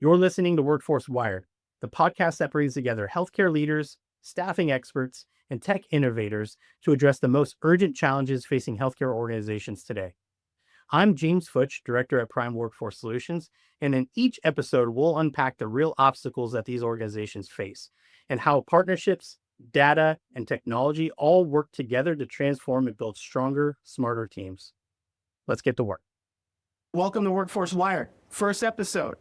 You're listening to Workforce Wired, the podcast that brings together healthcare leaders, staffing experts, and tech innovators to address the most urgent challenges facing healthcare organizations today. I'm James Futch, Director at Prime Workforce Solutions, and in each episode, we'll unpack the real obstacles that these organizations face and how partnerships, data, and technology all work together to transform and build stronger, smarter teams. Let's get to work. Welcome to Workforce Wired, first episode.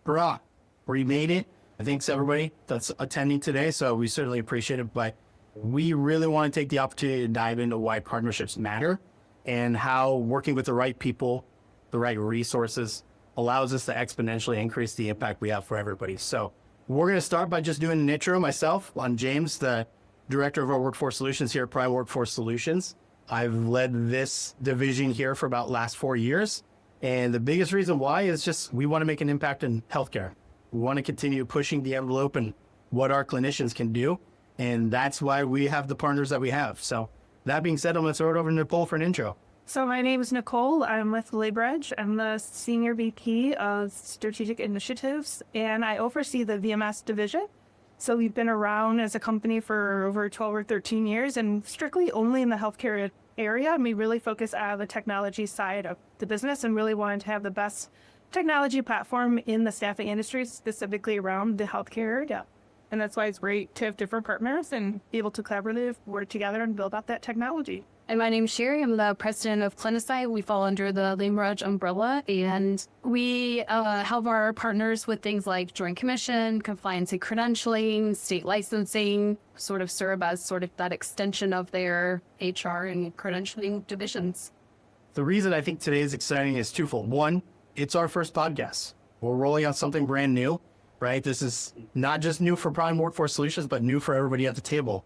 Hurrah, we made it. Thanks everybody that's attending today, so we certainly appreciate it, but we really want to take the opportunity to dive into why partnerships matter and how working with the right people, the right resources, allows us to exponentially increase the impact we have for everybody. So we're going to start by just doing an intro myself. I'm James, the Director of our Workforce Solutions here at Prime Workforce Solutions. I've led this division here for about the last 4 years. And the biggest reason why is just we want to make an impact in healthcare. We want to continue pushing the envelope and what our clinicians can do. And that's why we have the partners that we have. So that being said, I'm going to throw it over to Nicole for an intro. So my name is Nicole. I'm with LaborEdge. I'm the Senior VP of Strategic Initiatives, and I oversee the VMS division. So we've been around as a company for over 12 or 13 years and strictly only in the healthcare area. And we really focus on the technology side of the business and really wanted to have the best technology platform in the staffing industry, specifically around the healthcare area. And that's why it's great to have different partners and be able to collaboratively work together and build out that technology. And my name's Shari. I'm the president of CliniSight. We fall under the LaborEdge umbrella, and we help our partners with things like Joint Commission, compliance and credentialing, state licensing, sort of serve as sort of that extension of their HR and credentialing divisions. The reason I think today is exciting is twofold. One, it's our first podcast. We're rolling out something brand new, right? This is not just new for Prime Workforce Solutions, but new for everybody at the table.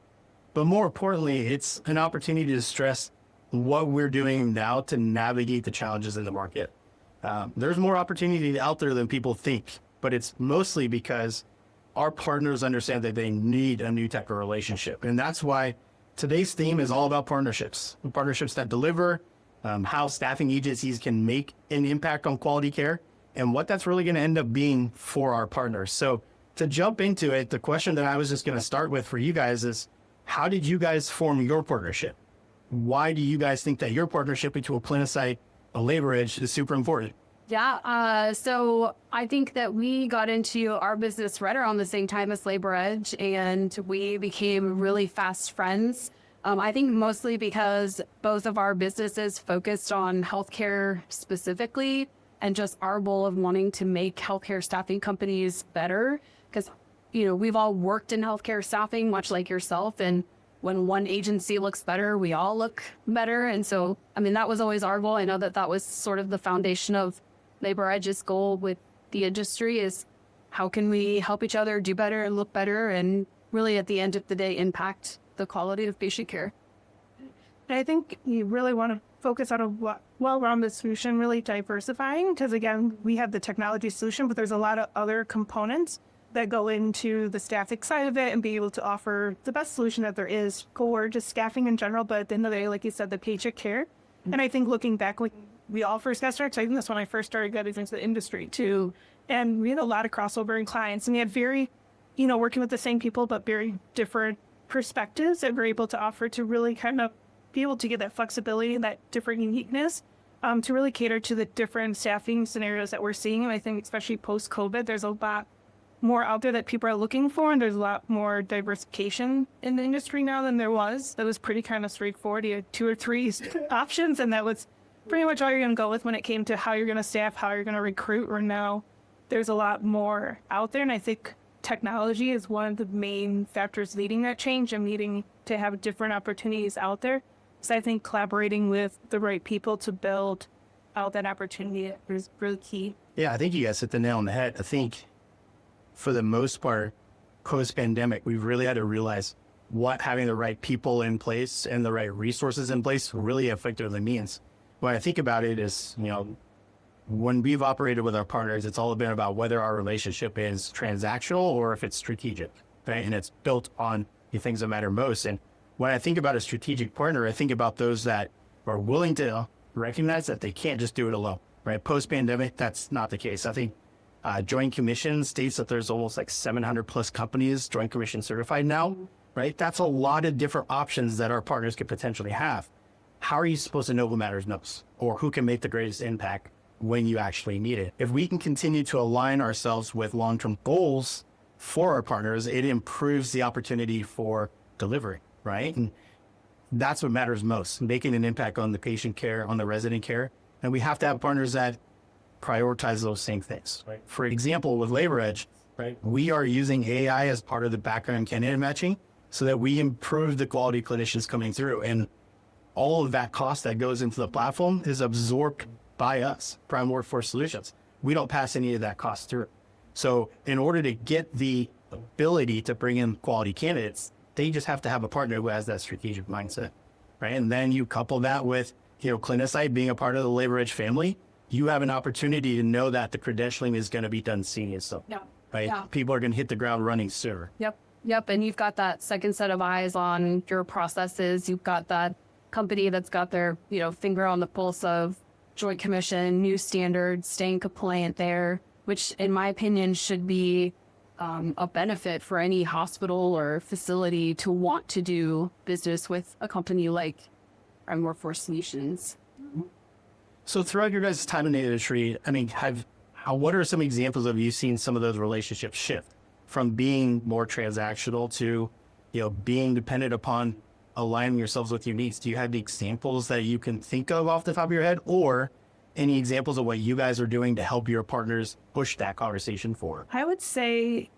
But more importantly, it's an opportunity to stress what we're doing now to navigate the challenges in the market. There's more opportunity out there than people think, but it's mostly because our partners understand that they need a new type of relationship. And that's why today's theme is all about partnerships that deliver, how staffing agencies can make an impact on quality care, and what that's really going to end up being for our partners. So to jump into it, the question that I was just going to start with for you guys is, how did you guys form your partnership? Why do you guys think that your partnership between CliniSight and LaborEdge is super important? Yeah, so I think that we got into our business right around the same time as LaborEdge, and we became really fast friends. I think mostly because both of our businesses focused on healthcare specifically, and just our goal of wanting to make healthcare staffing companies better. Because, you know, we've all worked in healthcare staffing, much like yourself. And when one agency looks better, we all look better. And so, I mean, that was always our goal. I know that that was sort of the foundation of LaborEdge's goal with the industry is how can we help each other do better and look better and really at the end of the day impact the quality of patient care. And I think you really want to focus on a well-rounded solution, really diversifying, because again, we have the technology solution, but there's a lot of other components that go into the staffing side of it and be able to offer the best solution that there is for just staffing in general, but at the end of the day, like you said, the patient care. And I think looking back, when we all first got started, I think that's when I first started getting into the industry too. And we had a lot of crossover in clients, and we had very, working with the same people, but very different perspectives that we're able to offer to really kind of be able to get that flexibility and that different uniqueness to really cater to the different staffing scenarios that we're seeing. And I think especially post-COVID, there's a lot more out there that people are looking for, and there's a lot more diversification in the industry now than there was. That was pretty kind of straightforward. You had 2 or 3 options, and that was pretty much all you're going to go with when it came to how you're going to staff, how you're going to recruit. Or now there's a lot more out there, and I think technology is one of the main factors leading that change and needing to have different opportunities out there. So I think collaborating with the right people to build out that opportunity is really key. Yeah, I think you guys hit the nail on the head. I think for the most part, post-pandemic, we've really had to realize what having the right people in place and the right resources in place really effectively means. When I think about it is, when we've operated with our partners, it's all been about whether our relationship is transactional or if it's strategic, right? And it's built on the things that matter most. And when I think about a strategic partner, I think about those that are willing to recognize that they can't just do it alone, right? Post-pandemic, that's not the case. I think Joint Commission states that there's almost like 700 plus companies Joint Commission certified now, right? That's a lot of different options that our partners could potentially have. How are you supposed to know who matters most or who can make the greatest impact when you actually need it? If we can continue to align ourselves with long-term goals for our partners, it improves the opportunity for delivery, right? And that's what matters most, making an impact on the patient care, on the resident care. And we have to have partners that prioritize those same things. Right. For example, with LaborEdge, right, we are using AI as part of the background candidate matching so that we improve the quality of clinicians coming through. And all of that cost that goes into the platform is absorbed by us, Prime Workforce Solutions. We don't pass any of that cost through. So in order to get the ability to bring in quality candidates, they just have to have a partner who has that strategic mindset, right? And then you couple that with, CliniSight being a part of the LaborEdge family, you have an opportunity to know that the credentialing is going to be done seamlessly, right? Yeah. People are going to hit the ground running sooner. Yep. And you've got that second set of eyes on your processes. You've got that company that's got their, finger on the pulse of Joint Commission, new standards, staying compliant there, which in my opinion should be a benefit for any hospital or facility to want to do business with a company like Prime Workforce Solutions. So throughout your guys' time in the industry, what are some examples of you seeing some of those relationships shift from being more transactional to, being dependent upon aligning yourselves with your needs? Do you have the examples that you can think of off the top of your head, or any examples of what you guys are doing to help your partners push that conversation forward? I would say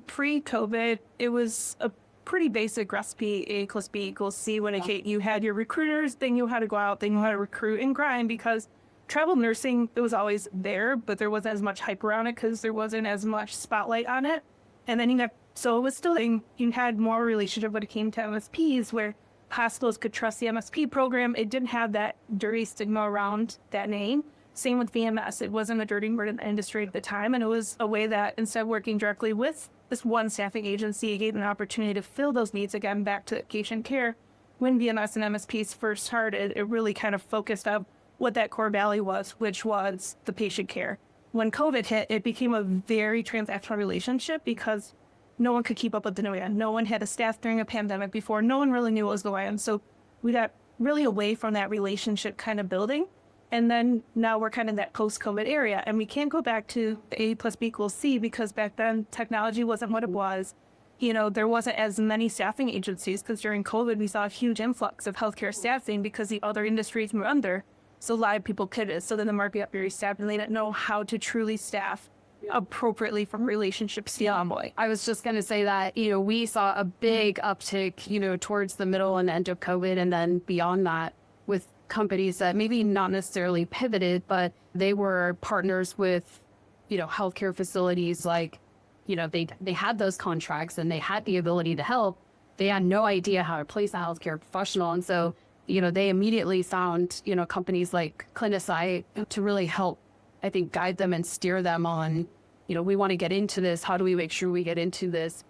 pre-COVID, it was a pretty basic recipe, A + B = C. When you had your recruiters, they knew how to go out, they knew how to recruit and grind, because travel nursing, it was always there, but there wasn't as much hype around it because there wasn't as much spotlight on it. And then so it was still, you had more relationship when it came to MSPs, where hospitals could trust the MSP program. It didn't have that dirty stigma around that name. Same with VMS. It wasn't a dirty word in the industry at the time. And it was a way that instead of working directly with this one staffing agency, it gave an opportunity to fill those needs again back to patient care. When VMS and MSPs first started, it really kind of focused on what that core value was, which was the patient care. When COVID hit, it became a very transactional relationship because no one could keep up with the demand. No one had a staff during a pandemic before. No one really knew what was going on. So we got really away from that relationship kind of building. And then now we're kind of in that post-COVID area. And we can't go back to the A + B = C, because back then technology wasn't what it was. There wasn't as many staffing agencies, because during COVID, we saw a huge influx of healthcare staffing because the other industries were under. So a lot of people pivoted. So then the market got very staffed, and they didn't know how to truly staff appropriately from relationship standpoint. I was just going to say that, we saw a big uptick, towards the middle and end of COVID, and then beyond that with companies that maybe not necessarily pivoted, but they were partners with, healthcare facilities. Like, they had those contracts and they had the ability to help. They had no idea how to place a healthcare professional. And so, they immediately found, companies like CliniSight to really help, I think, guide them and steer them on, we want to get into this. How do we make sure we get into this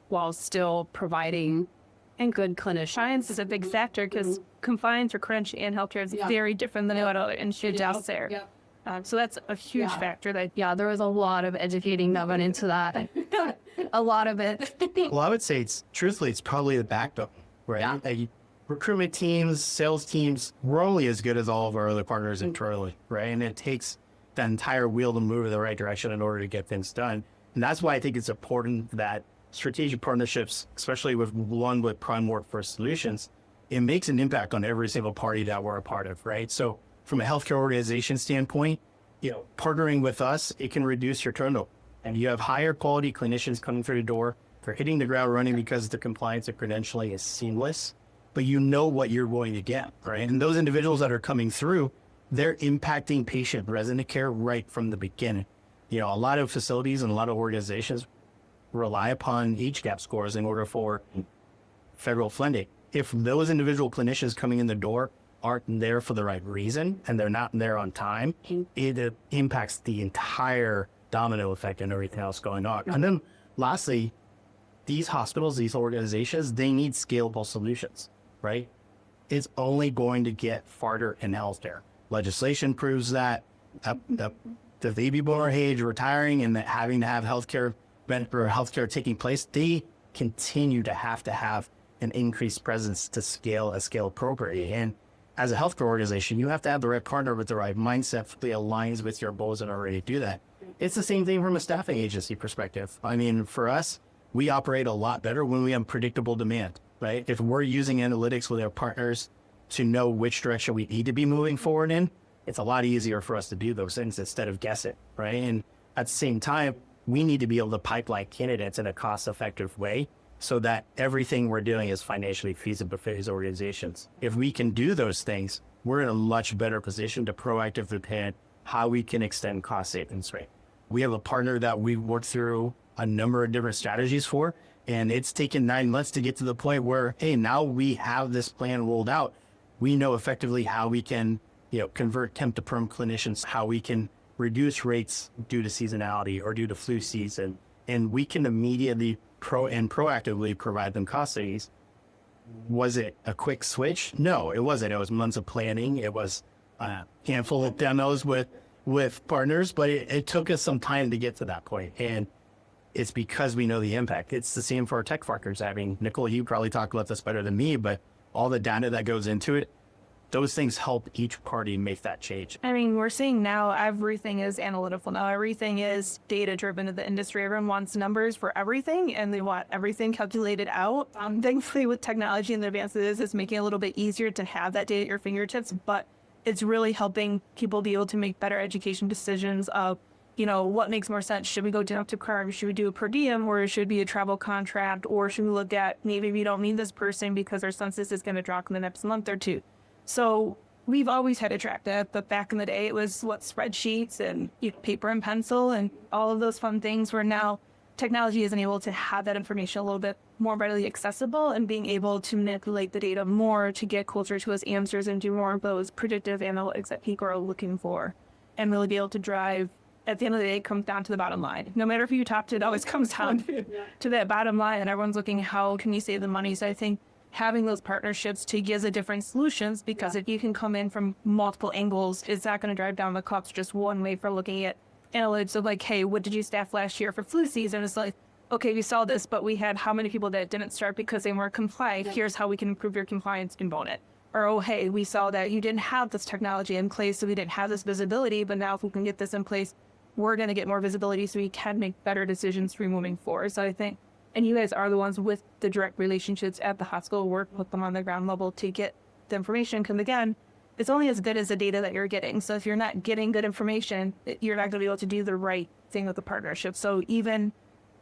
while still providing good clinicians? Science is a big factor, because compliance or credentialing in healthcare is very different than what other industries out there. So that's a huge factor. There was a lot of educating that went into that. A lot of it. Well, I would say truthfully, it's probably the backbone, right? Yeah. Recruitment teams, sales teams, we're only as good as all of our other partners internally, right? And it takes the entire wheel to move in the right direction in order to get things done. And that's why I think it's important that strategic partnerships, especially with Prime Workforce Solutions, it makes an impact on every single party that we're a part of, right? So from a healthcare organization standpoint, partnering with us, it can reduce your turnover. And you have higher quality clinicians coming through the door. They're hitting the ground running because the compliance and credentialing is seamless, but you know what you're going to get, right? And those individuals that are coming through, they're impacting patient resident care right from the beginning. A lot of facilities and a lot of organizations rely upon HCAHPS scores in order for federal funding. If those individual clinicians coming in the door aren't there for the right reason and they're not there on time, it impacts the entire domino effect and everything else going on. And then lastly, these hospitals, these organizations, they need scalable solutions, right? It's only going to get farther in healthcare. Legislation proves that. The the baby boomer age retiring and having to have healthcare taking place, they continue to have an increased presence to scale appropriately. And as a healthcare organization, you have to have the right partner with the right mindset that aligns with your goals and are ready to do that. It's the same thing from a staffing agency perspective. I mean, for us, we operate a lot better when we have predictable demand, right? If we're using analytics with our partners to know which direction we need to be moving forward in, it's a lot easier for us to do those things instead of guess it, right? And at the same time, we need to be able to pipeline candidates in a cost-effective way so that everything we're doing is financially feasible for these organizations. If we can do those things, we're in a much better position to proactively plan how we can extend cost savings rate. We have a partner that we've worked through a number of different strategies for, and it's taken 9 months to get to the point where, hey, now we have this plan rolled out. We know effectively how we can, convert temp to perm clinicians, how we can reduce rates due to seasonality or due to flu season, and we can immediately proactively provide them cost savings. Was it a quick switch? No, it wasn't. It was months of planning. It was a handful of demos with partners, but it took us some time to get to that point. And it's because we know the impact. It's the same for our tech partners. I mean, Nicole, you probably talk about this better than me, but all the data that goes into it, those things help each party make that change. I mean, we're seeing now everything is analytical. Now everything is data-driven in the industry. Everyone wants numbers for everything, and they want everything calculated out. Thankfully, with technology and the advances, it's making it a little bit easier to have that data at your fingertips, but it's really helping people be able to make better education decisions of, what makes more sense. Should we go down to carb? Should we do a per diem, or should it be a travel contract? Or should we look at maybe we don't need this person because our census is going to drop in the next month or two? So we've always had to track that, but back in the day, it was spreadsheets and paper and pencil and all of those fun things, where now technology isn't able to have that information a little bit more readily accessible, and being able to manipulate the data more to get closer to those answers and do more of those predictive analytics that people are looking for, and really be able to drive. At the end of the day, it comes down to the bottom line. No matter who you talk to, it always comes down to that bottom line, and everyone's looking, how can you save the money? So I think having those partnerships to give the different solutions, because if you can come in from multiple angles, it's not going to drive down the cost just one way for looking at analytics of like, hey, what did you staff last year for flu season? It's like, okay, we saw this, but we had how many people that didn't start because they weren't compliant. Here's how we can improve your compliance component. Or, oh, hey, we saw that you didn't have this technology in place, so we didn't have this visibility, but now if we can get this in place, we're going to get more visibility so we can make better decisions for moving forward. So I think, and you guys are the ones with the direct relationships at the hospital, work with them on the ground level to get the information. Because again, it's only as good as the data that you're getting. So if you're not getting good information, you're not going to be able to do the right thing with the partnership. So even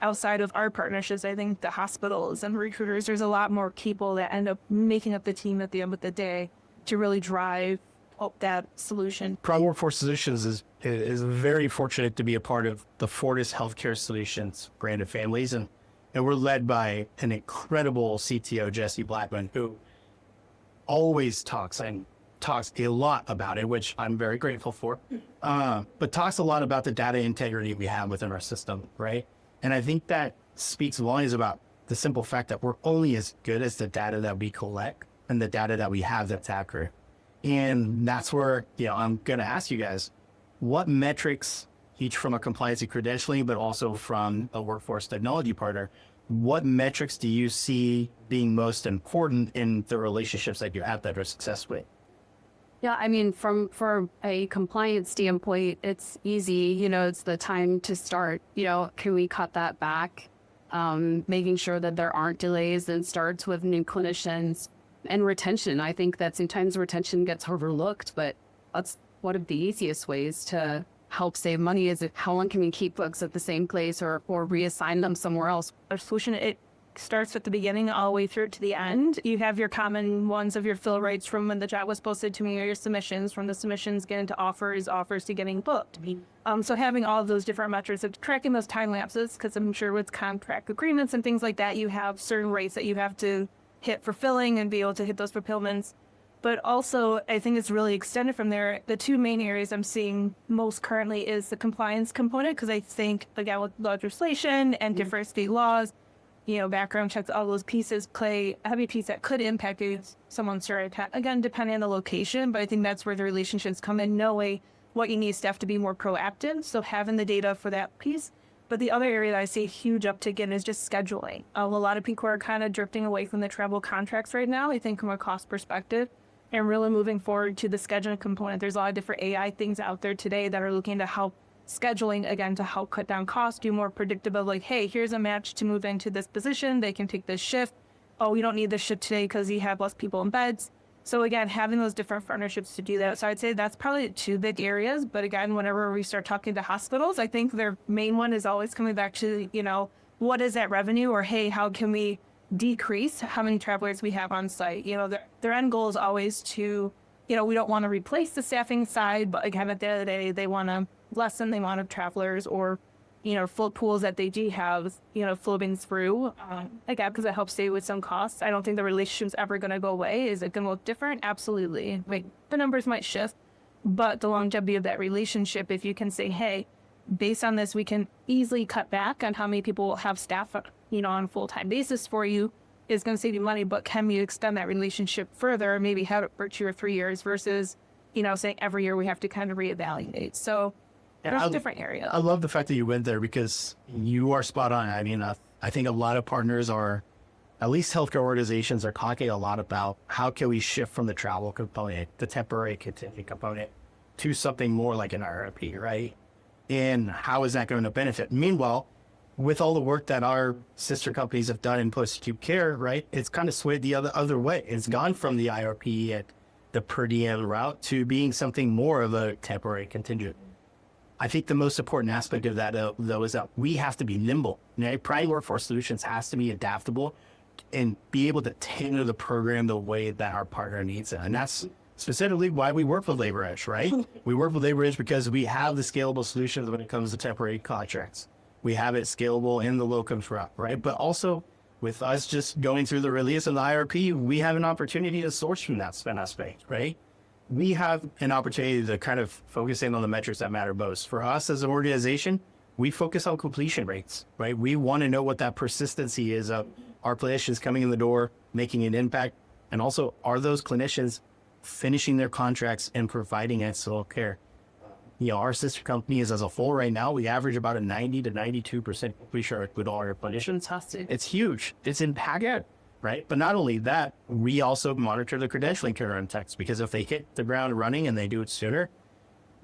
outside of our partnerships, I think the hospitals and recruiters, there's a lot more people that end up making up the team at the end of the day to really drive that solution. Prime Workforce Solutions is very fortunate to be a part of the Fortis Healthcare Solutions brand of families, and we're led by an incredible CTO, Jesse Blackman, who always talks a lot about it, which I'm very grateful for, but talks a lot about the data integrity we have within our system, right? And I think that speaks volumes about the simple fact that we're only as good as the data that we collect and the data that we have that's accurate. And that's where, I'm going to ask you guys, what metrics, each from a compliance and credentialing, but also from a workforce technology partner, what metrics do you see being most important in the relationships that you have that are successful? Yeah, I mean, from a compliance standpoint, it's easy. It's the time to start. Can we cut that back? Making sure that there aren't delays and starts with new clinicians. And retention, I think that sometimes retention gets overlooked, but that's one of the easiest ways to help save money. Is how long can we keep folks at the same place or reassign them somewhere else? Our solution, it starts at the beginning all the way through to the end. You have your common ones of your fill rates from when the job was posted to me, or your submissions, from the submissions get into offers to getting booked. So having all of those different metrics of tracking those time lapses, because I'm sure with contract agreements and things like that, you have certain rates that you have to hit for filling and be able to hit those fulfillments. But also, I think it's really extended from there. The two main areas I'm seeing most currently is the compliance component, because I think, again, with legislation and different state laws, background checks, all those pieces play a heavy piece that could impact someone's career. Again, depending on the location, but I think that's where the relationships come in, knowing what you need staff to be more proactive. So having the data for that piece. But the other area that I see a huge uptick in is just scheduling. A lot of people are kind of drifting away from the travel contracts right now, I think from a cost perspective, and really moving forward to the scheduling component. There's a lot of different AI things out there today that are looking to help scheduling, again, to help cut down costs, do more predictable, like, hey, here's a match to move into this position. They can take this shift. Oh, we don't need this shift today because you have less people in beds. So again, having those different partnerships to do that. So I'd say that's probably two big areas. But again, whenever we start talking to hospitals, I think their main one is always coming back to, what is that revenue? Or, hey, how can we decrease how many travelers we have on site? Their end goal is always to, we don't want to replace the staffing side, but again, at the end of the day, they want to lessen the amount of travelers or float pools that they do have, floating through, again, because it helps save with some costs. I don't think the relationship's ever going to go away. Is it going to look different? Absolutely. The numbers might shift, but the longevity of that relationship, if you can say, hey, based on this, we can easily cut back on how many people will have staff, on a full-time basis for you, is going to save you money, but can we extend that relationship further, maybe have it for 2 or 3 years versus, saying every year we have to kind of reevaluate. So there's different areas. I love the fact that you went there because you are spot on. I mean, I think a lot of partners are, at least healthcare organizations are talking a lot about how can we shift from the travel component, the temporary contingent component, to something more like an RRP, right? And how is that going to benefit? Meanwhile, with all the work that our sister companies have done in post-acute care, right, it's kind of swayed the other way. It's gone from the IRP and the per diem route to being something more of a temporary contingent. I think the most important aspect of that, though, is that we have to be nimble. Prime Workforce Solutions has to be adaptable and be able to tailor the program the way that our partner needs it. And that's specifically why we work with LaborEdge, right? We work with LaborEdge because we have the scalable solutions when it comes to temporary contracts. We have it scalable in the locums route, right? But also with us just going through the release of the IRP, we have an opportunity to source from that spend aspect, right? We have an opportunity to kind of focus in on the metrics that matter most. For us as an organization, we focus on completion rates, right? We want to know what that persistency is of our clinicians coming in the door, making an impact. And also, are those clinicians finishing their contracts and providing excellent care? Our sister companies as a whole right now, we average about a 90 to 92% completion rate with all our clinicians. Fantastic. It's huge. It's impactful. Right. But not only that, we also monitor the credentialing current techs because if they hit the ground running and they do it sooner,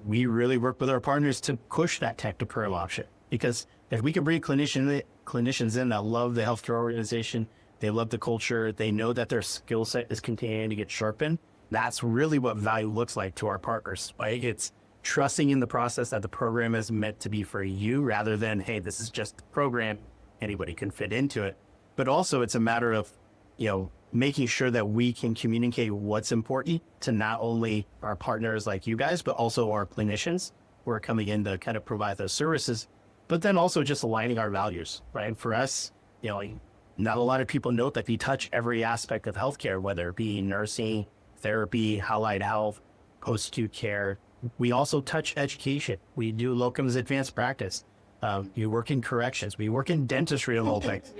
we really work with our partners to push that tech to perm option. Because if we can bring clinicians in that love the healthcare organization, they love the culture, they know that their skill set is continuing to get sharpened, that's really what value looks like to our partners. Right? It's trusting in the process that the program is meant to be for you rather than, hey, this is just the program, anybody can fit into it. But also it's a matter of making sure that we can communicate what's important to not only our partners like you guys, but also our clinicians who are coming in to kind of provide those services, but then also just aligning our values, right? For us, not a lot of people note that we touch every aspect of healthcare, whether it be nursing, therapy, allied health, post-acute care. We also touch education. We do locums advanced practice. You work in corrections. We work in dentistry of all things.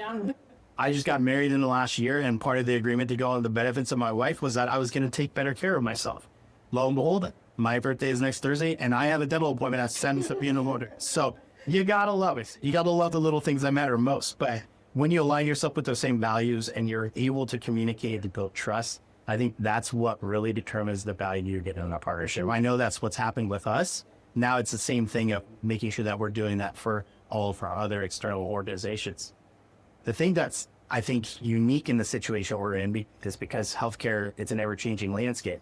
I just got married in the last year, and part of the agreement to go on the benefits of my wife was that I was going to take better care of myself. Lo and behold, my birthday is next Thursday, and I have a dental appointment at 7:50 in the morning. So you got to love it. You got to love the little things that matter most. But when you align yourself with those same values and you're able to communicate and build trust, I think that's what really determines the value you're getting in a partnership. I know that's what's happened with us. Now it's the same thing of making sure that we're doing that for all of our other external organizations. The thing that's, I think, unique in the situation we're in is because healthcare, it's an ever-changing landscape.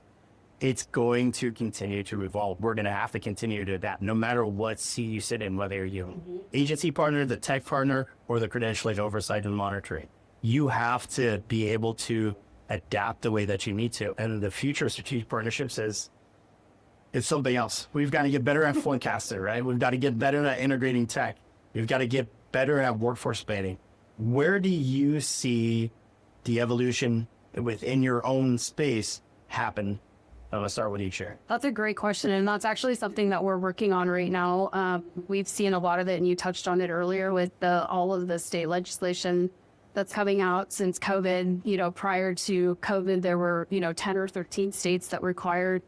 It's going to continue to evolve. We're going to have to continue to adapt no matter what seat you sit in, whether you're agency partner, the tech partner, or the credentialing oversight and monitoring. You have to be able to adapt the way that you need to. And the future of strategic partnerships is something else. We've got to get better at forecasting, right? We've got to get better at integrating tech. We've got to get better at workforce planning. Where do you see the evolution within your own space happen? I'm going to start with you, Shari. That's a great question. And that's actually something that we're working on right now. We've seen a lot of it, and you touched on it earlier with all of the state legislation that's coming out since COVID. Prior to COVID, there were, 10 or 13 states that required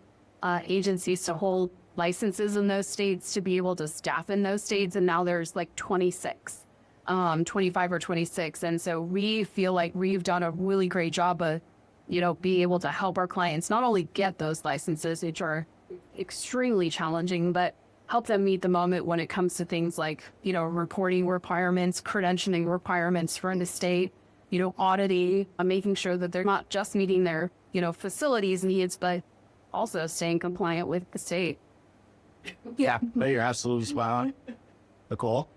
agencies to hold licenses in those states to be able to staff in those states. And now there's like 26, 25 or 26. And so we feel like we've done a really great job of, being able to help our clients not only get those licenses, which are extremely challenging, but help them meet the moment when it comes to things like, reporting requirements, credentialing requirements for the state, auditing, making sure that they're not just meeting their, facilities needs, but also staying compliant with the state. Yeah, no, you're absolutely spot on. Nicole?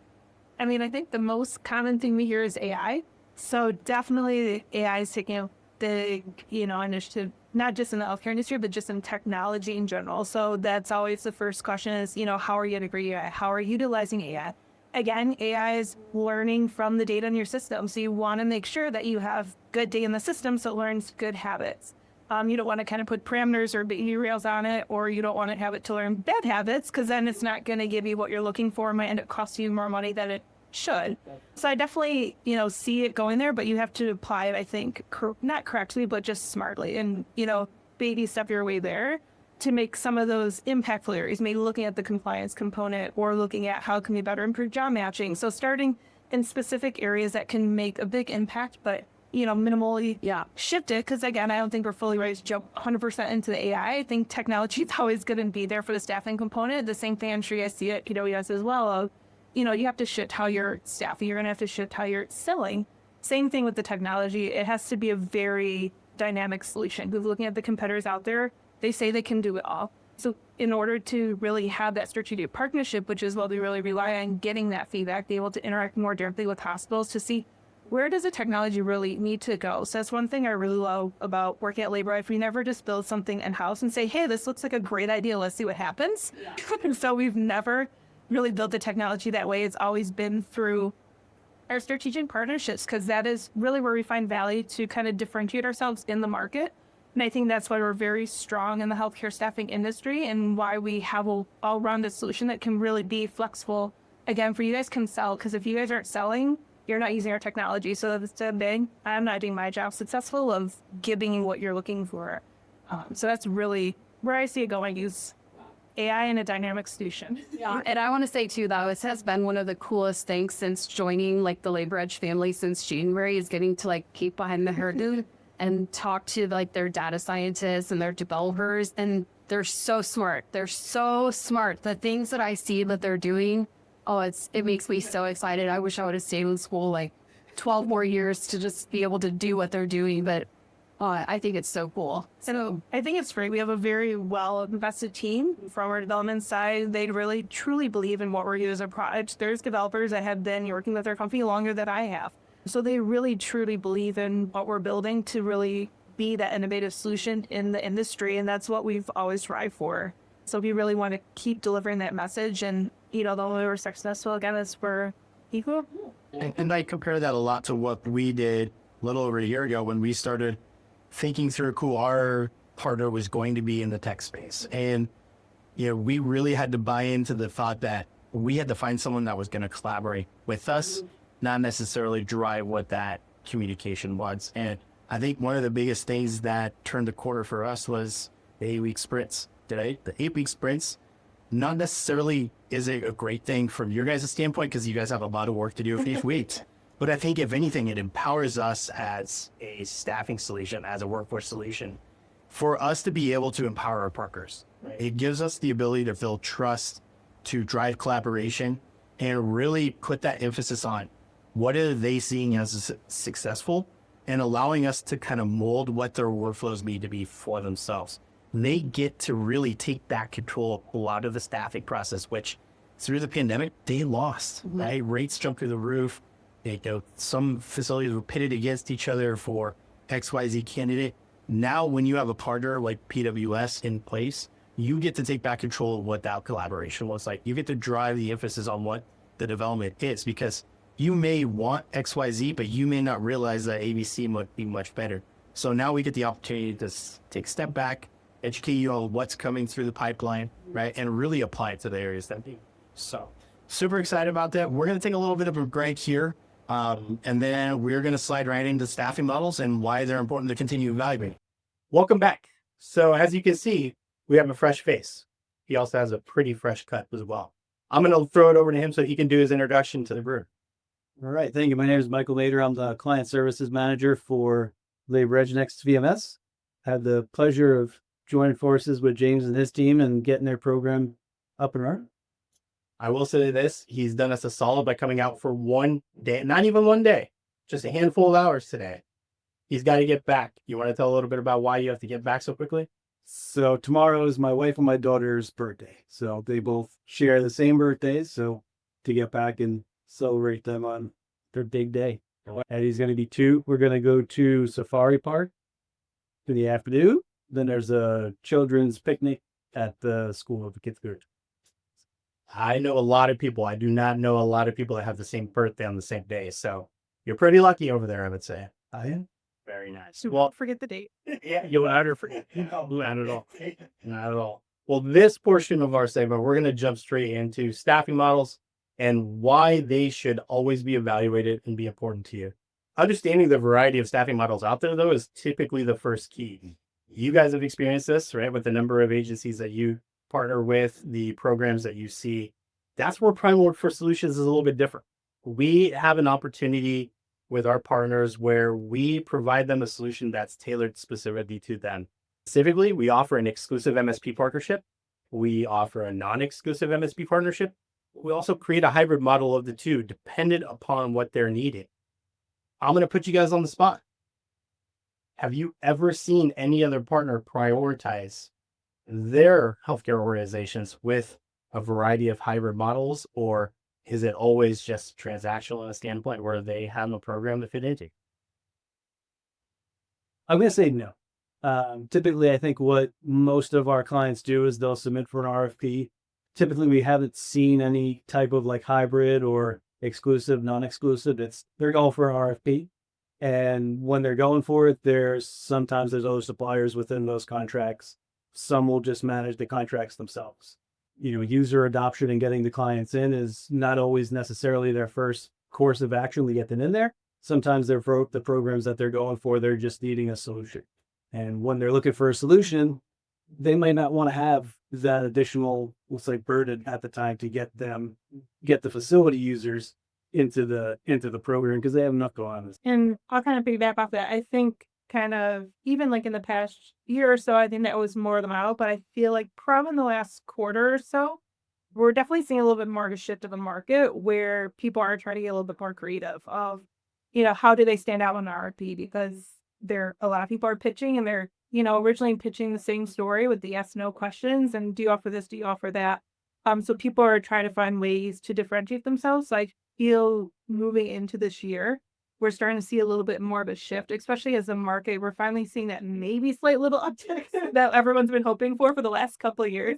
I mean, I think the most common thing we hear is AI. So definitely AI is taking a big, initiative, not just in the healthcare industry, but just in technology in general. So that's always the first question is, how are you integrating AI? How are you utilizing AI? Again, AI is learning from the data in your system. So you want to make sure that you have good data in the system so it learns good habits. You don't want to kind of put parameters or behaviors on it, or you don't want to have it to learn bad habits, because then it's not going to give you what you're looking for. It might end up costing you more money than it should. So I definitely, see it going there, but you have to apply it, I think, not correctly, but just smartly and, baby step your way there to make some of those impactful areas, maybe looking at the compliance component or looking at how can we better improve job matching. So starting in specific areas that can make a big impact, but minimally shift it. Because again, I don't think we're fully ready to jump 100% into the AI. I think technology is always going to be there for the staffing component. The same thing, I'm sure you guys see at PWS as well. Of, you have to shift how you're staffing. You're going to have to shift how you're selling. Same thing with the technology. It has to be a very dynamic solution. Because looking at the competitors out there, they say they can do it all. So in order to really have that strategic partnership, which is what we really rely on, getting that feedback, be able to interact more directly with hospitals to see where does the technology really need to go? So that's one thing I really love about working at LaborEdge. We never just build something in-house and say, hey, this looks like a great idea. Let's see what happens. Yeah. So we've never really built the technology that way. It's always been through our strategic partnerships, because that is really where we find value to kind of differentiate ourselves in the market. And I think that's why we're very strong in the healthcare staffing industry and why we have a all-rounded solution that can really be flexible. Again, for you guys can sell, because if you guys aren't selling, you're not using our technology. So that's a big, I'm not doing my job successful of giving you what you're looking for. So that's really where I see it going, is AI in a dynamic solution. Yeah, and I want to say too, that this has been one of the coolest things since joining like the LaborEdge family since January, is getting to like peek behind the curtain and talk to like their data scientists and their developers. And they're so smart. They're so smart. The things that I see that they're doing, it makes me so excited. I wish I would have stayed in school like 12 more years to just be able to do what they're doing. But I think it's so cool. So I think it's great. We have a very well invested team from our development side. They really truly believe in what we're doing as a product. There's developers that have been working with our company longer than I have. So they really truly believe in what we're building to really be that innovative solution in the industry. And that's what we've always strived for. So we really want to keep delivering that message. And, the only way we're successful, again, is we're equal. And I compare that a lot to what we did a little over a year ago when we started thinking through who our partner was going to be in the tech space. And, we really had to buy into the thought that we had to find someone that was going to collaborate with us, not necessarily drive what that communication was. And I think one of the biggest things that turned the corner for us was the 8-week sprints. The 8-week sprints, not necessarily is it a great thing from your guys' standpoint, because you guys have a lot of work to do with each week. But I think if anything, it empowers us as a staffing solution, as a workforce solution, for us to be able to empower our partners. Right? It gives us the ability to build trust, to drive collaboration, and really put that emphasis on what are they seeing as successful, and allowing us to kind of mold what their workflows need to be for themselves. They get to really take back control of a lot of the staffing process, which through the pandemic, they lost, right? Rates jumped through the roof. Some facilities were pitted against each other for XYZ candidate. Now, when you have a partner like PWS in place, you get to take back control of what that collaboration looks like. You get to drive the emphasis on what the development is, because you may want XYZ, but you may not realize that ABC might be much better. So now we get the opportunity to take a step back, educate you on what's coming through the pipeline, right? And really apply it to the areas that need. So super excited about that. We're going to take a little bit of a break here. And then we're going to slide right into staffing models and why they're important to continue evaluating. Welcome back. So as you can see, we have a fresh face. He also has a pretty fresh cut as well. I'm going to throw it over to him so he can do his introduction to the brewer. All right. Thank you. My name is Michael Madr. I'm the client services manager for LaborEdge next VMS. Had the pleasure of joining forces with James and his team and getting their program up and running. I will say this, he's done us a solid by coming out for one day, not even one day, just a handful of hours today. He's got to get back. You want to tell a little bit about why you have to get back so quickly? So tomorrow is my wife and my daughter's birthday. So they both share the same birthdays. So to get back and celebrate them on their big day. And he's going to be 2. We're going to go to Safari Park in the afternoon. Then there's a children's picnic at the school of the kids' group. I know a lot of people. I do not know a lot of people that have the same birthday on the same day. So you're pretty lucky over there, I would say. I am. Very nice. So Well, forget the date. yeah, you'll never forget. Not at all. Not at all. Well, this portion of our segment, we're going to jump straight into staffing models and why they should always be evaluated and be important to you. Understanding the variety of staffing models out there, though, is typically the first key. You guys have experienced this, right? With the number of agencies that you partner with, the programs that you see. That's where Prime Work for Solutions is a little bit different. We have an opportunity with our partners where we provide them a solution that's tailored specifically to them. Specifically, we offer an exclusive MSP partnership. We offer a non-exclusive MSP partnership. We also create a hybrid model of the two, dependent upon what they're needing. I'm going to put you guys on the spot. Have you ever seen any other partner prioritize their healthcare organizations with a variety of hybrid models, or is it always just transactional in a standpoint where they have no program to fit into? I'm going to say no. Typically, I think what most of our clients do is they'll submit for an RFP. Typically, we haven't seen any type of like hybrid or exclusive, non-exclusive. They're going for an RFP. And when they're going for it, sometimes there's other suppliers within those contracts. Some will just manage the contracts themselves. User adoption and getting the clients in is not always necessarily their first course of action to get them in there. Sometimes the programs that they're going for, they're just needing a solution. And when they're looking for a solution, they might not want to have that additional, let's say, burden at the time to get the facility users into the program because they have enough going on. And I'll kind of piggyback off that. I think kind of even like in the past year or so, I think that was more of the model, but I feel like probably in the last quarter or so, we're definitely seeing a little bit more of a shift of the market where people are trying to get a little bit more creative of, how do they stand out on an RFP? Because a lot of people are pitching and they're, originally pitching the same story with the yes, no questions. And do you offer this? Do you offer that? So people are trying to find ways to differentiate themselves. So I feel moving into this year, we're starting to see a little bit more of a shift, especially as a market. We're finally seeing that maybe slight little uptick that everyone's been hoping for the last couple of years.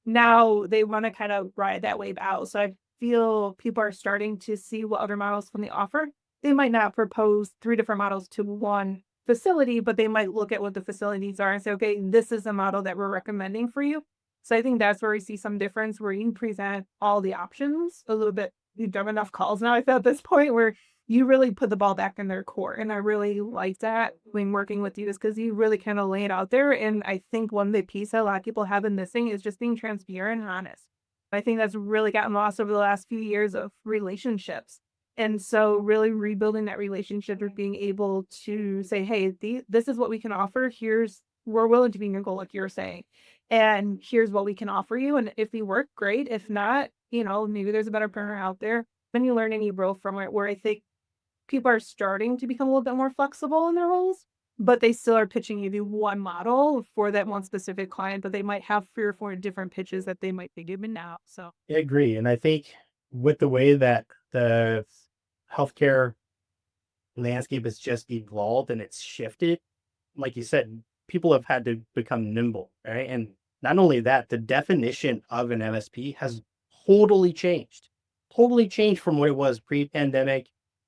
Now they want to kind of ride that wave out. So I feel people are starting to see what other models can they offer. They might not propose 3 different models to one facility, but they might look at what the facilities are and say, okay, this is a model that we're recommending for you. So I think that's where we see some difference where you can present all the options a little bit. You've done enough calls now, I feel at this point where you really put the ball back in their court. And I really like that when working with you is because you really kind of lay it out there. And I think one of the pieces that a lot of people have been missing is just being transparent and honest. I think that's really gotten lost over the last few years of relationships. And so really rebuilding that relationship or being able to say, hey, this is what we can offer. We're willing to be in your goal, like you're saying. And here's what we can offer you. And if we work, great. If not, maybe there's a better partner out there. Then you learn and you grow from it, where I think people are starting to become a little bit more flexible in their roles, but they still are pitching you the one model for that one specific client, but they might have 3 or 4 different pitches that they might be giving now. So I agree. And I think with the way that the healthcare landscape has just evolved and it's shifted, like you said, people have had to become nimble, right? And not only that, the definition of an MSP has totally changed from what it was pre-pandemic,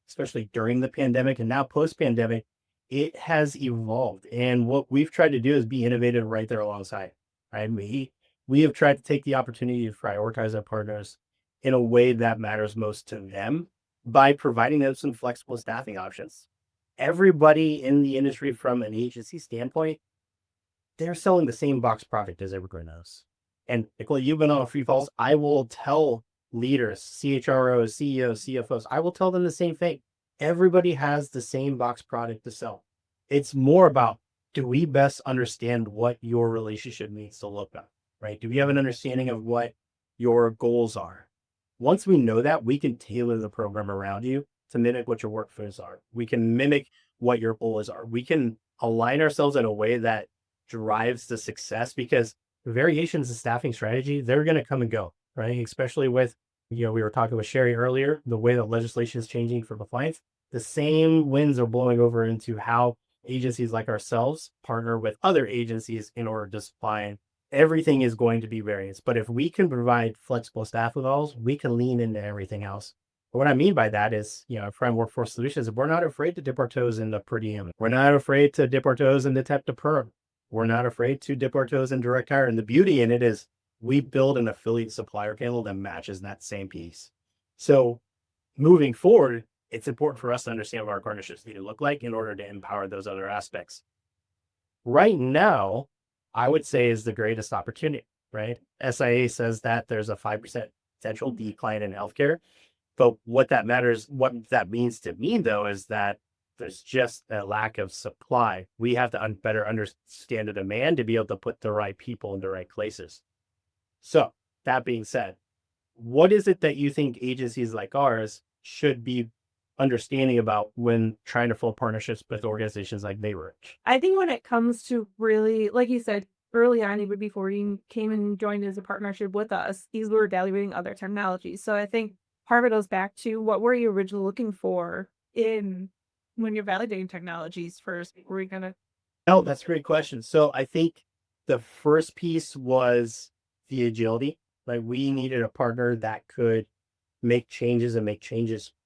especially during the pandemic, and now post-pandemic. It has evolved. And what we've tried to do is be innovative right there alongside, right? We have tried to take the opportunity to prioritize our partners in a way that matters most to them by providing them some flexible staffing options. Everybody in the industry from an agency standpoint, they're selling the same box product as everyone else. And Nicole, you've been on a few calls. I will tell leaders, CHROs, CEOs, CFOs, I will tell them the same thing. Everybody has the same box product to sell. It's more about, do we best understand what your relationship needs to look like, right? Do we have an understanding of what your goals are? Once we know that, we can tailor the program around you to mimic what your workflows are. We can mimic what your goals are. We can align ourselves in a way that drives the success, because variations in staffing strategy, they're going to come and go, right? Especially with, we were talking with Shari earlier, the way that legislation is changing for compliance, the same winds are blowing over into how agencies like ourselves partner with other agencies in order to supply. Everything is going to be variance, but if we can provide flexible staff models, we can lean into everything else. But what I mean by that is, Prime Workforce Solutions, we're not afraid to dip our toes in the per diem. We're not afraid to dip our toes in the temp to perm. We're not afraid to dip our toes in direct hire. And the beauty in it is we build an affiliate supplier panel that matches that same piece. So moving forward, it's important for us to understand what our partnerships need to look like in order to empower those other aspects. Right now, I would say is the greatest opportunity, right? SIA says that there's a 5% potential decline in healthcare. But what that means to me, though, is that there's just a lack of supply. We have to better understand the demand to be able to put the right people in the right places. So that being said, what is it that you think agencies like ours should be understanding about when trying to form partnerships with organizations like LaborEdge? I think when it comes to really, like you said, early on, even before you came and joined as a partnership with us, these were evaluating other technologies. So I think part of it goes back to what were you originally looking for in when you're validating technologies first? Were you gonna? Oh, that's a great question. So I think the first piece was the agility. Like, we needed a partner that could make changes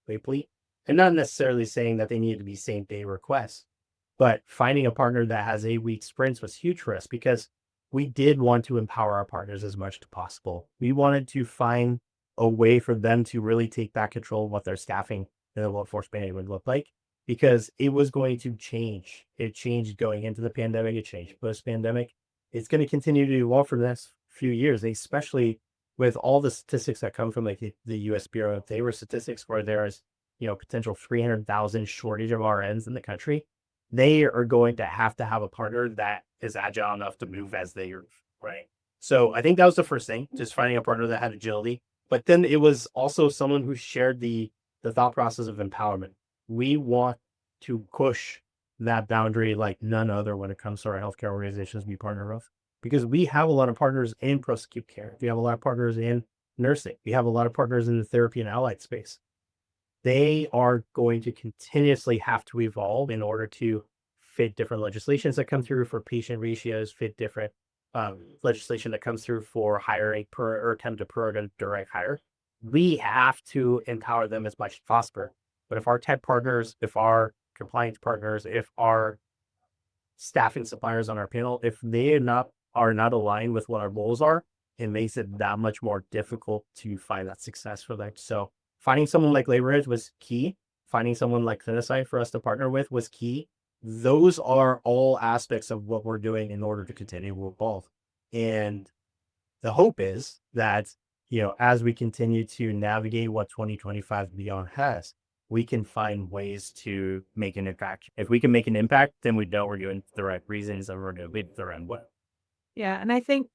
quickly. And not necessarily saying that they needed to be same day requests, but finding a partner that has 8-week sprints was huge for us, because we did want to empower our partners as much as possible. We wanted to find a way for them to really take back control of what their staffing and the workforce management would look like, because it was going to change. It changed going into the pandemic. It changed post-pandemic. It's going to continue to evolve for the next few years, especially with all the statistics that come from like the U.S. Bureau of Labor Statistics, where there is, potential 300,000 shortage of RNs in the country. They are going to have a partner that is agile enough to move as they are, right? So I think that was the first thing, just finding a partner that had agility. But then it was also someone who shared the thought process of empowerment. We want to push that boundary like none other when it comes to our healthcare organizations we partner with, because we have a lot of partners in post-acute care. We have a lot of partners in nursing. We have a lot of partners in the therapy and allied space. They are going to continuously have to evolve in order to fit different legislations that come through for patient ratios, fit different legislation that comes through for hiring or attempt to per direct hire. We have to empower them as much as possible. But if our tech partners, if our compliance partners, if our staffing suppliers on our panel, if they are not aligned with what our goals are, it makes it that much more difficult to find that success for them. So finding someone like LaborEdge was key. Finding someone like CliniSight for us to partner with was key. Those are all aspects of what we're doing in order to continue to evolve. And the hope is that, as we continue to navigate what 2025 and beyond has, we can find ways to make an impact. If we can make an impact, then we know we're doing the right reasons and we're doing it the right way. Yeah, and I think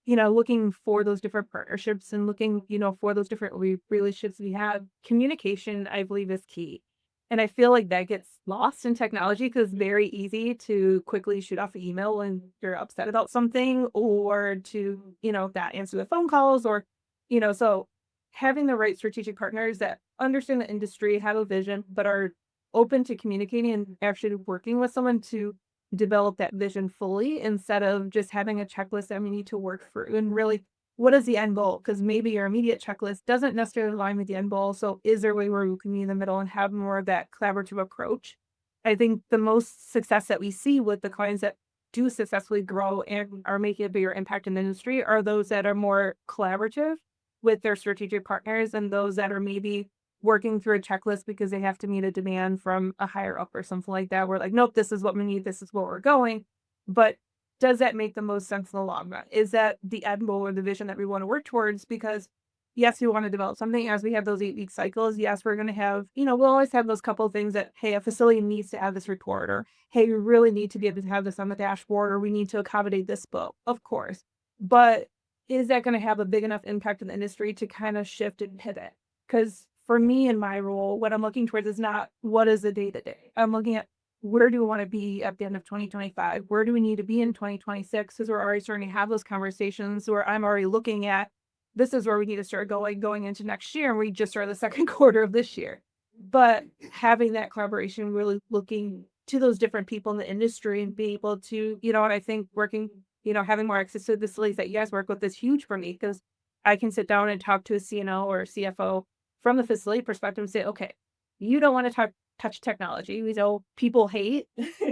looking for those different partnerships and looking, for those different relationships we have, communication, I believe, is key. And I feel like that gets lost in technology because it's very easy to quickly shoot off an email when you're upset about something, or to, not answer the phone calls, or, so having the right strategic partners that understand the industry, have a vision, but are open to communicating and actually working with someone to develop that vision fully, instead of just having a checklist that we need to work through. And really, what is the end goal? Because maybe your immediate checklist doesn't necessarily align with the end goal. So is there a way where we can meet in the middle and have more of that collaborative approach? I think the most success that we see with the clients that do successfully grow and are making a bigger impact in the industry are those that are more collaborative with their strategic partners, and those that are maybe working through a checklist because they have to meet a demand from a higher up or something like that. We're like, nope, this is what we need. This is where we're going. But does that make the most sense in the long run? Is that the end goal or the vision that we want to work towards? Because yes, we want to develop something as we have those 8-week cycles. Yes, we're going to have, we'll always have those couple of things that, hey, a facility needs to have this report, or hey, we really need to be able to have this on the dashboard, or we need to accommodate this book, of course. But is that going to have a big enough impact in the industry to kind of shift and pivot? Because for me in my role, what I'm looking towards is not what is the day-to-day. I'm looking at where do we want to be at the end of 2025? Where do we need to be in 2026? Because we're already starting to have those conversations where I'm already looking at this is where we need to start going into next year. And we just started the second quarter of this year. But having that collaboration, really looking to those different people in the industry and be able to, and I think working, having more access to the facilities that you guys work with is huge for me, because I can sit down and talk to a CNO or a CFO from the facility perspective and say, okay, you don't want to touch technology. We know people hate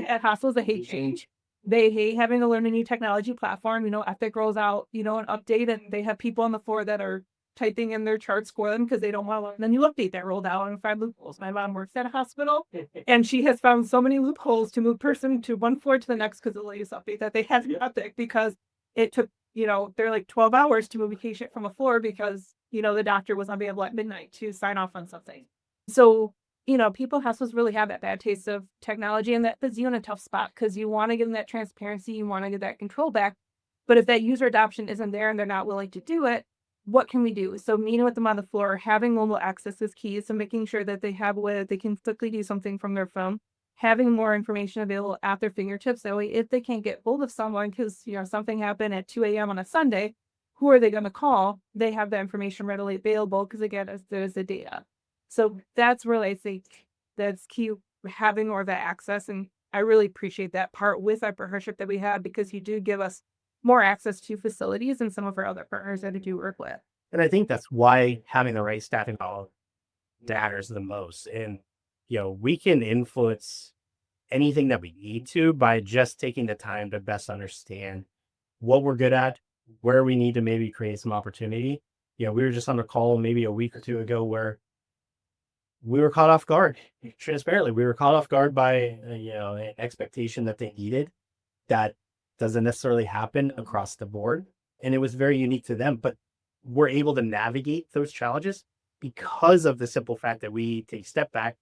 at hospitals, they hate change. They hate having to learn a new technology platform. Epic rolls out, an update, and they have people on the floor that are typing in their charts for them because they don't want to learn the new update that rolled out and find loopholes. My mom works at a hospital, and she has found so many loopholes to move person to one floor to the next because of the latest update that they had in Epic, because it took, they're like 12 hours to move a patient from a floor because, the doctor was unavailable at midnight to sign off on something. So, hospitals really have that bad taste of technology, and that puts you in a tough spot because you want to give them that transparency, you want to get that control back. But if that user adoption isn't there and they're not willing to do it, what can we do? So meeting with them on the floor, having mobile access is key. So making sure that they have a way that they can quickly do something from their phone, having more information available at their fingertips. That way, if they can't get hold of someone because, something happened at 2 a.m. on a Sunday, who are they going to call? They have that information readily available because, again, there's the data. So that's really, I think, that's key, having more of that access. And I really appreciate that part with our partnership that we have, because you do give us more access to facilities than some of our other partners that I do work with. And I think that's why having the right staffing model matters the most. And, we can influence anything that we need to by just taking the time to best understand what we're good at, where we need to maybe create some opportunity. We were just on a call maybe a week or two ago where we were caught off guard. Transparently, we were caught off guard by, an expectation that they needed that doesn't necessarily happen across the board. And it was very unique to them, but we're able to navigate those challenges because of the simple fact that we take a step back,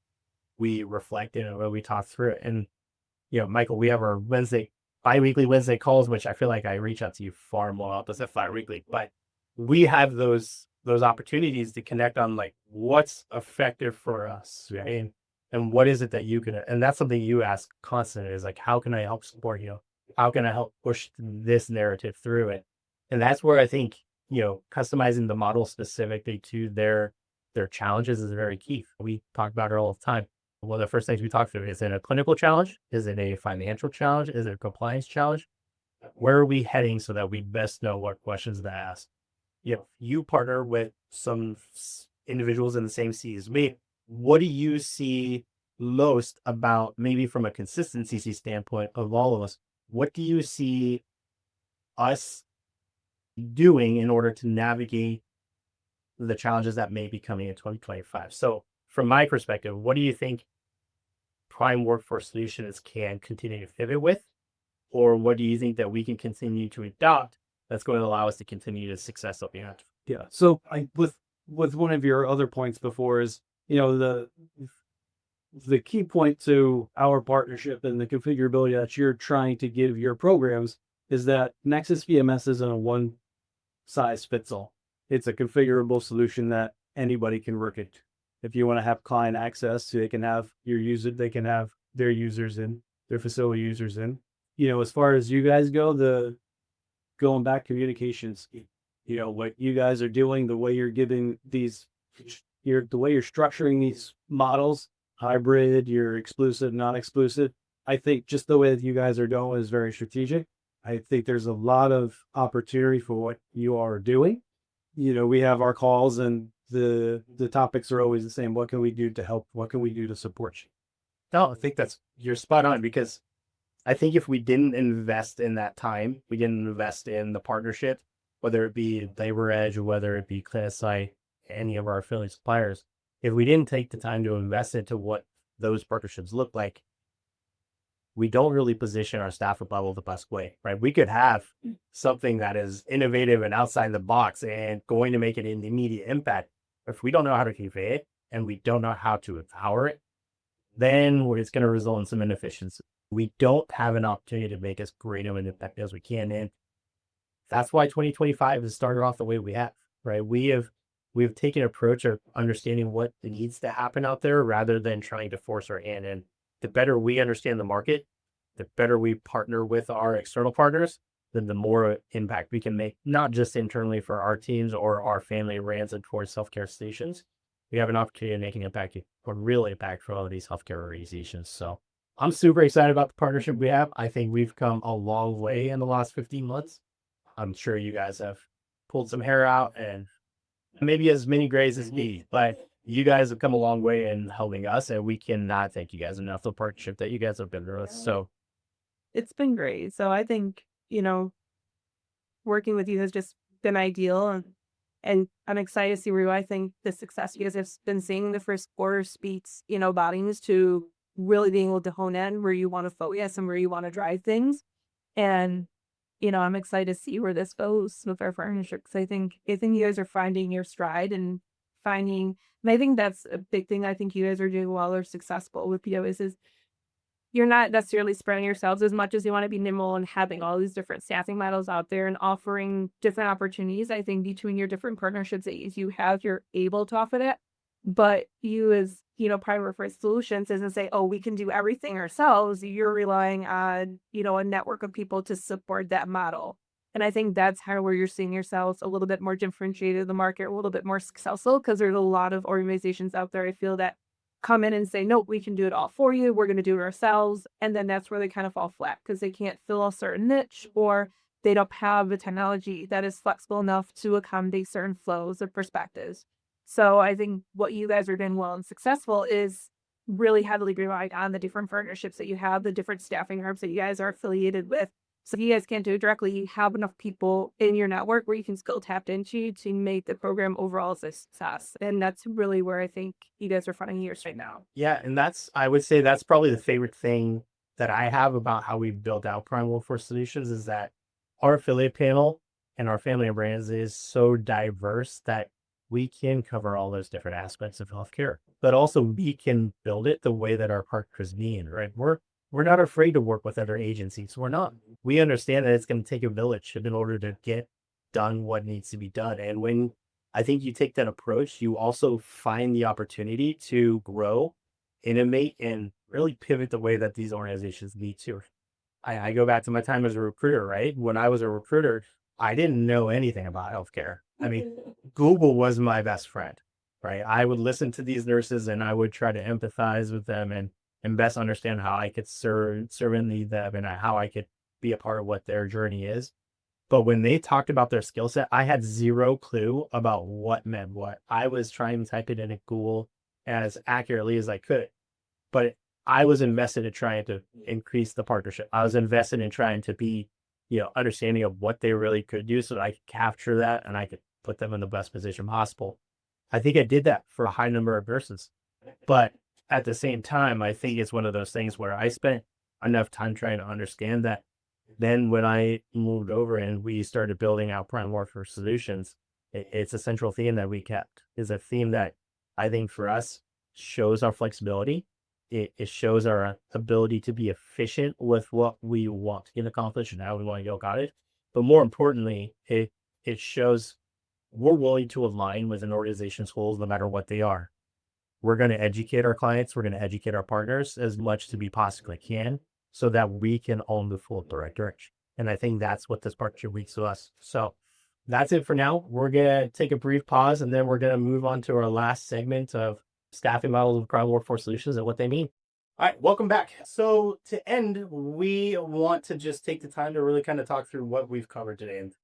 we reflect, we talk through it. And, Michael, we have our bi-weekly Wednesday calls, which I feel like I reach out to you far more often than bi-weekly, but we have those opportunities to connect on like what's effective for us, right? And what is it that you can, and that's something you ask constantly, is like, how can I help support you? How can I help push this narrative through it? And that's where I think, customizing the model specifically to their challenges is very key. We talk about it all the time. One of the first things we talk through, is it a clinical challenge? Is it a financial challenge? Is it a compliance challenge? Where are we heading so that we best know what questions to ask? If you partner with some individuals in the same seat as me, what do you see most about, maybe from a consistency standpoint of all of us, what do you see us doing in order to navigate the challenges that may be coming in 2025? So from my perspective, what do you think Prime Workforce Solutions can continue to pivot with? Or what do you think that we can continue to adopt that's going to allow us to continue the success that we have? Yeah. So with one of your other points before is, the key point to our partnership and the configurability that you're trying to give your programs is that Nexus VMS isn't a one size fits all. It's a configurable solution that anybody can work it. If you want to have client access, so they can have they can have their users in, their facility users in. As far as you guys go, going back communications, what you guys are doing, the way you're giving the way you're structuring these models, hybrid, you're exclusive, non-exclusive. I think just the way that you guys are doing is very strategic. I think there's a lot of opportunity for what you are doing. We have our calls and the topics are always the same. What can we do to help? What can we do to support you? No, I think you're spot on, because I think if we didn't invest in that time, we didn't invest in the partnership, whether it be LaborEdge or whether it be CliniSight, any of our affiliate suppliers, if we didn't take the time to invest into what those partnerships look like, we don't really position our staff level the best way, right? We could have something that is innovative and outside the box and going to make an immediate impact. If we don't know how to convey it and we don't know how to empower it, then it's going to result in some inefficiency. We don't have an opportunity to make as great of an impact as we can. And that's why 2025 has started off the way we have, right? We've taken an approach of understanding what needs to happen out there rather than trying to force our hand in. The better we understand the market, the better we partner with our external partners, then the more impact we can make, not just internally for our teams or our family brands and towards self-care stations. We have an opportunity to make an impact or real impact for all of these healthcare organizations. So I'm super excited about the partnership we have. I think we've come a long way in the last 15 months. I'm sure you guys have pulled some hair out and maybe as many grays as me, but you guys have come a long way in helping us, and we cannot thank you guys enough for the partnership that you guys have been with us. So It's been great. So I think, working with you has just been ideal. And I'm excited to see where I think the success you guys have been seeing the first quarter speaks, volumes to really being able to hone in where you want to focus and where you want to drive things. And, I'm excited to see where this goes with our partnership, because I think you guys are finding your stride and and I think that's a big thing I think you guys are doing well or successful with POs is you're not necessarily spreading yourselves as much as you want to be nimble and having all these different staffing models out there and offering different opportunities. I think between your different partnerships that you have, you're able to offer that. But you as, Primary First Solutions isn't say, oh, we can do everything ourselves. You're relying on, a network of people to support that model. And I think that's how where you're seeing yourselves a little bit more differentiated in the market, a little bit more successful, because there's a lot of organizations out there, I feel, that come in and say, nope, we can do it all for you. We're going to do it ourselves. And then that's where they kind of fall flat because they can't fill a certain niche or they don't have the technology that is flexible enough to accommodate certain flows of perspectives. So I think what you guys are doing well and successful is really heavily relying on the different partnerships that you have, the different staffing groups that you guys are affiliated with. So if you guys can't do it directly, you have enough people in your network where you can still tap into to make the program overall a success. And that's really where I think you guys are finding yours right now. yeah, and I would say that's probably the favorite thing that I have about how we built out Prime Workforce Solutions is that our affiliate panel and our family of brands is so diverse that we can cover all those different aspects of healthcare, but also we can build it the way that our partners need, right? We're not afraid to work with other agencies. We're not. We understand that it's going to take a village in order to get done what needs to be done. And when I think you take that approach, you also find the opportunity to grow, innovate, and really pivot the way that these organizations need to. I go back to my time as a recruiter, right? When I was a recruiter, I didn't know anything about healthcare. I mean, Google was my best friend, right? I would listen to these nurses and I would try to empathize with them and best understand how I could serve and lead them and how I could be a part of what their journey is. But when they talked about their skill set, I had zero clue about what meant what. I was trying to type it in at Google as accurately as I could, but I was invested in trying to increase the partnership. I was invested in trying to be, understanding of what they really could do so that I could capture that and I could put them in the best position possible. I think I did that for a high number of nurses, but at the same time, I think it's one of those things where I spent enough time trying to understand that. Then when I moved over and we started building out Prime Workforce Solutions, it's a central theme that we kept. Is a theme that I think for us shows our flexibility. It shows our ability to be efficient with what we want to get accomplished and how we want to go about it. But more importantly, it shows we're willing to align with an organization's goals no matter what they are. We're going to educate our clients. We're going to educate our partners as much as we possibly can so that we can all move forward the right direction. And I think that's what this partnership means to us. So that's it for now. We're going to take a brief pause and then we're going to move on to our last segment of staffing models of Prime Workforce Solutions and what they mean. All right, welcome back. So to end, we want to just take the time to really kind of talk through what we've covered today. And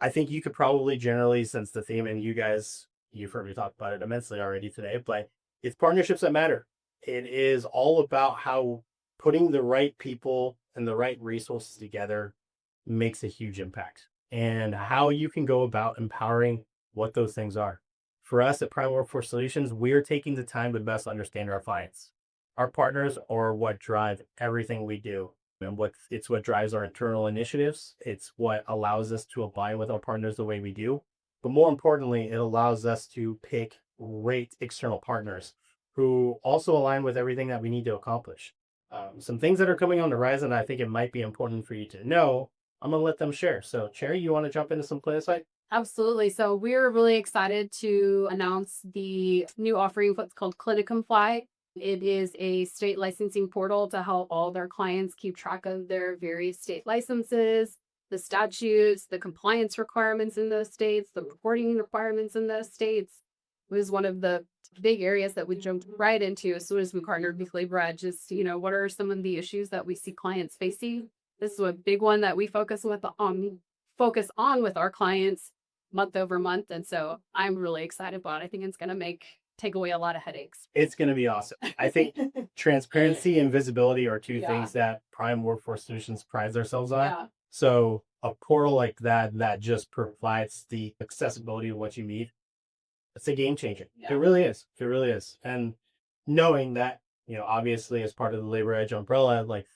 I think you could probably generally sense the theme, and you've heard me talk about it immensely already today, but it's partnerships that matter. It is all about how putting the right people and the right resources together makes a huge impact and how you can go about empowering what those things are. For us at Prime Workforce Solutions, we're taking the time to best understand our clients. Our partners are what drive everything we do. And it's what drives our internal initiatives. It's what allows us to align with our partners the way we do. But more importantly, it allows us to pick great external partners who also align with everything that we need to accomplish. Some things that are coming on the horizon, I think it might be important for you to know. I'm going to let them share. So, Cherry, you want to jump into some CliniSight? Absolutely. So we're really excited to announce the new offering, what's called Fly. It is a state licensing portal to help all their clients keep track of their various state licenses, the statutes, the compliance requirements in those states, the reporting requirements in those states. It was one of the big areas that we jumped right into as soon as we partnered with LaborEdge is, what are some of the issues that we see clients facing? This is a big one that we focus on with our clients month over month. And so I'm really excited about it. I think it's going to take away a lot of headaches. It's going to be awesome. I think transparency and visibility are two things that Prime Workforce Solutions prides ourselves on. Yeah. So a portal like that just provides the accessibility of what you need. It's a game changer. Yeah. It really is. It really is. And knowing that, obviously as part of the LaborEdge umbrella, like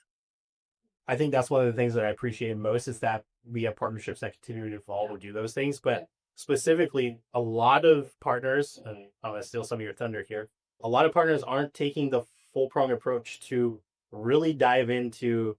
I think that's one of the things that I appreciate most is that we have partnerships that continue to evolve or do those things. But specifically, a lot of partners, and I'm going to steal some of your thunder here, a lot of partners aren't taking the full prong approach to really dive into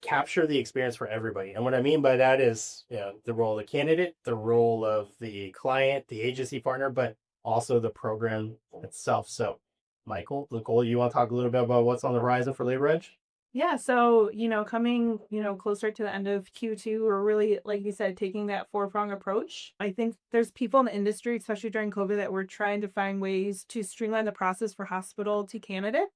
capture the experience for everybody. And what I mean by that is the role of the candidate, the role of the client, the agency partner, but also the program itself. So Nicole, you want to talk a little bit about what's on the horizon for LaborEdge? Yeah, so, coming, closer to the end of Q2, we're really, like you said, taking that four-prong approach. I think there's people in the industry, especially during COVID, that we're trying to find ways to streamline the process for hospital to candidate.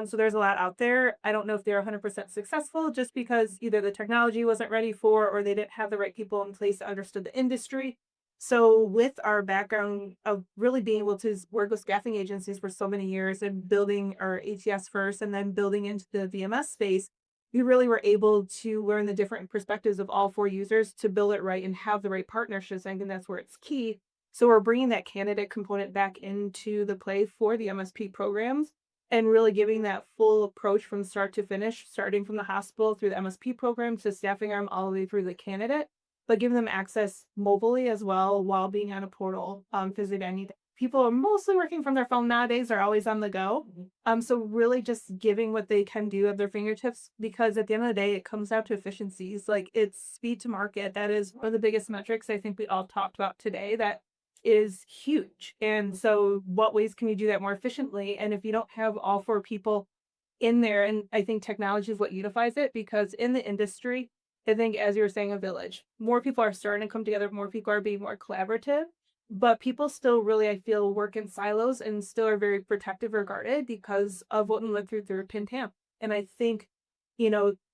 So there's a lot out there. I don't know if they're 100% successful just because either the technology wasn't ready for, or they didn't have the right people in place that understood the industry. So with our background of really being able to work with staffing agencies for so many years and building our ATS first and then building into the VMS space, we really were able to learn the different perspectives of all four users to build it right and have the right partnerships. I think that's where it's key. So we're bringing that candidate component back into the play for the MSP programs and really giving that full approach from start to finish, starting from the hospital through the MSP program to staffing arm all the way through the candidate, but giving them access mobilely as well while being on a portal, visit anything. People are mostly working from their phone nowadays, are always on the go. So really just giving what they can do at their fingertips, because at the end of the day, it comes down to efficiencies. Like it's speed to market. That is one of the biggest metrics I think we all talked about today. That is huge. And so what ways can you do that more efficiently? And if you don't have all four people in there, and I think technology is what unifies it, because in the industry, I think, as you were saying, a village, more people are starting to come together, more people are being more collaborative, but people still really, I feel, work in silos and still are very protective or guarded because of what we lived through Pintam. And I think,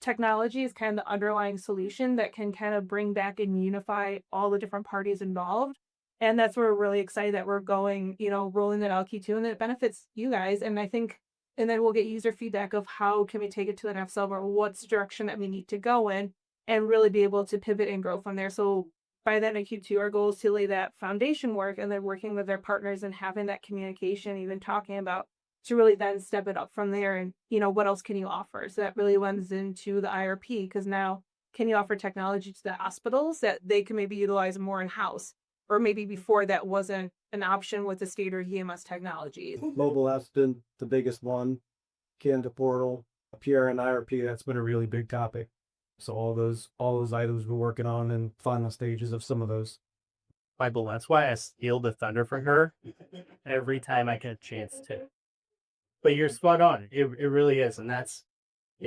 technology is kind of the underlying solution that can kind of bring back and unify all the different parties involved. And that's where we're really excited that we're going, rolling that out Q2, and it benefits you guys. And I think, and then we'll get user feedback of how can we take it to the next level, or what's the direction that we need to go in, and really be able to pivot and grow from there. So by then in Q2, our goal is to lay that foundation work and then working with their partners and having that communication, even talking about, to really then step it up from there. And, what else can you offer? So that really lends into the IRP, because now can you offer technology to the hospitals that they can maybe utilize more in-house? Or maybe before that wasn't an option with the state or EMS technologies. Mobile app's been the biggest one. Candidate portal, PR and IRP, that's been a really big topic. So all those items we're working on in final stages of some of those. Bible, that's why I steal the thunder from her every time I get a chance to. But you're spot on. It really is. And that's,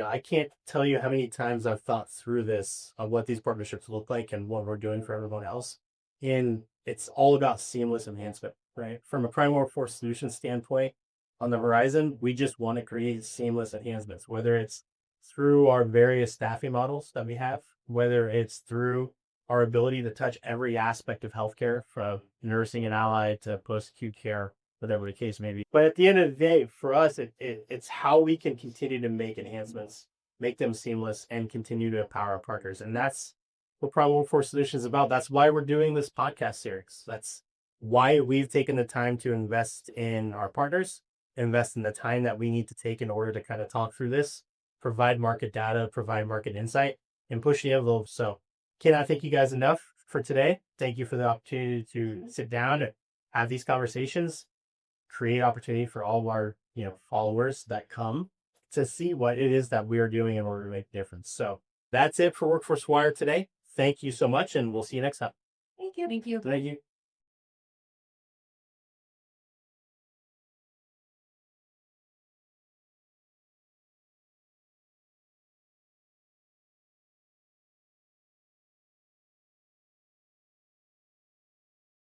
I can't tell you how many times I've thought through this, of what these partnerships look like and what we're doing for everyone else. And it's all about seamless enhancement, right? From a Prime Workforce Solutions standpoint, on the horizon, we just want to create seamless enhancements, whether it's through our various staffing models that we have, whether it's through our ability to touch every aspect of healthcare, from nursing and allied to post-acute care, whatever the case may be. But at the end of the day, for us, it's how we can continue to make enhancements, make them seamless, and continue to empower our partners. And that's what Prime Workforce Solutions is about. That's why we're doing this podcast series. That's why we've taken the time to invest in our partners, invest in the time that we need to take in order to kind of talk through this, provide market data, provide market insight, and push the envelope. So cannot thank you guys enough for today. Thank you for the opportunity to sit down and have these conversations, create opportunity for all of our, followers that come to see what it is that we are doing in order to make a difference. So that's it for Workforce Wire today. Thank you so much, and we'll see you next time. Thank you. Thank you.